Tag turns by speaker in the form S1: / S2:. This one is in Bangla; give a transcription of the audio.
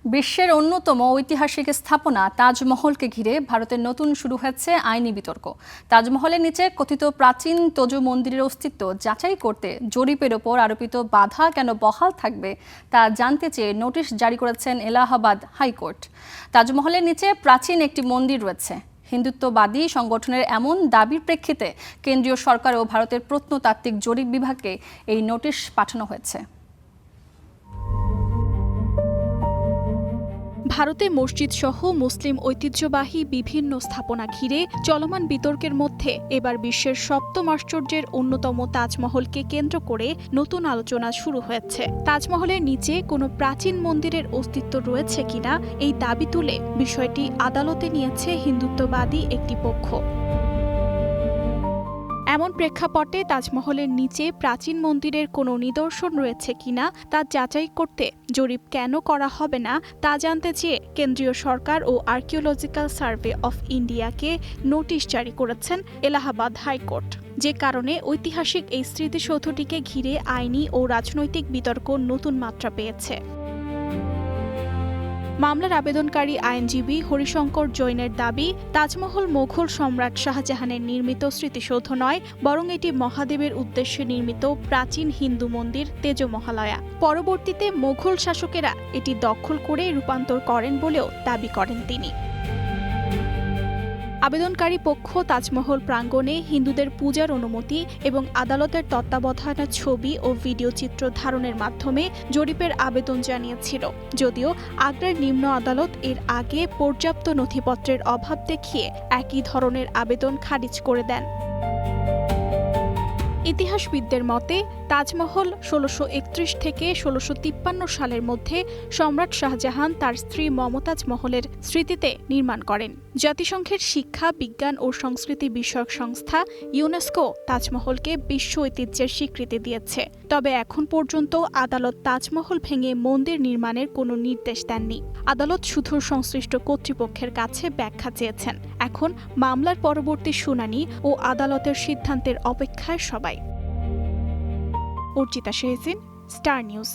S1: বিশ্বের অন্যতম ঐতিহাসিক স্থাপনা তাজমহলকে ঘিরে ভারতের নতুন শুরু হয়েছে আইনি বিতর্ক। তাজমহলের নিচে কথিত প্রাচীন তোজো মন্দিরের অস্তিত্ব যাচাই করতে জরিপের ওপর আরোপিত বাধা কেন বহাল থাকবে তা জানতে চেয়ে নোটিশ জারি করেছেন এলাহাবাদ হাইকোর্ট। তাজমহলের নিচে প্রাচীন একটি মন্দির রয়েছে। হিন্দুত্ববাদী সংগঠনের এমন দাবির প্রেক্ষিতে কেন্দ্রীয় সরকার ও ভারতের প্রত্নতাত্ত্বিক জরিপ বিভাগকে এই নোটিশ পাঠানো হয়েছে।
S2: ভারতে মসজিদ সহ মুসলিম ঐতিহ্যবাহী বিভিন্ন স্থাপনা ঘিরে চলমান বিতর্কের মধ্যে এবার বিশ্বের সপ্তম আশ্চর্যের অন্যতম তাজমহলকে কেন্দ্র করে নতুন আলোচনা শুরু হয়েছে। তাজমহলের নিচে কোনো প্রাচীন মন্দিরের অস্তিত্ব রয়েছে কিনা এই দাবি তুলে বিষয়টি আদালতে নিয়েছে হিন্দুত্ববাদী একটি পক্ষ। এমন প্রেক্ষাপটে তাজমহলের নিচে প্রাচীন মন্দিরের কোনো নিদর্শন রয়েছে কিনা তা যাচাই করতে জরিপ কেন করা হবে না তা জানতে চেয়ে কেন্দ্রীয় সরকার ও আর্কিওলজিক্যাল সার্ভে অফ ইন্ডিয়াকে নোটিশ জারি করেছেন এলাহাবাদ হাইকোর্ট। যে কারণে ঐতিহাসিক এই স্মৃতিসৌধটিকে ঘিরে আইনি ও রাজনৈতিক বিতর্ক নতুন মাত্রা পেয়েছে। মামলার আবেদনকারী আইনজীবী হরিশঙ্কর জৈনের দাবি, তাজমহল মোগল সম্রাট শাহজাহানের নির্মিত স্মৃতিসৌধ নয়, বরং এটি মহাদেবের উদ্দেশ্যে নির্মিত প্রাচীন হিন্দু মন্দির তেজমহালয়া। পরবর্তীতে মোগল শাসকেরা এটি দখল করে রূপান্তর করেন বলেও দাবি করেন তিনি। আবেদনকারী পক্ষ তাজমহল প্রাঙ্গণে হিন্দুদের পূজার অনুমতি এবং আদালতের তত্ত্বাবধানে ছবি ও ভিডিও চিত্র ধারণের মাধ্যমে জরিপের আবেদন জানিয়েছিল। যদিও আগ্রার নিম্ন আদালত এর আগে পর্যাপ্ত নথিপত্রের অভাব দেখিয়ে একই ধরনের আবেদন খারিজ করে দেন। ইতিহাসবিদদের মতে তাজমহল ১৬৩১ থেকে ১৬৫৩ সালের মধ্যে সম্রাট শাহজাহান তার স্ত্রী মমতাজ মহলের স্মৃতিতে নির্মাণ করেন। জাতিসংঘের শিক্ষা, বিজ্ঞান ও সংস্কৃতি বিষয়ক সংস্থা ইউনেস্কো তাজমহলকে বিশ্ব ঐতিহ্যের স্বীকৃতি দিয়েছে। তবে এখন পর্যন্ত আদালত তাজমহল ভেঙে মন্দির নির্মাণের কোনো নির্দেশ দেননি। আদালত শুধু সংশ্লিষ্ট কর্তৃপক্ষের কাছে ব্যাখ্যা চেয়েছেন। এখন মামলার পরবর্তী শুনানি ও আদালতের সিদ্ধান্তের অপেক্ষায় সবাই। Archita Shehzin, Star news.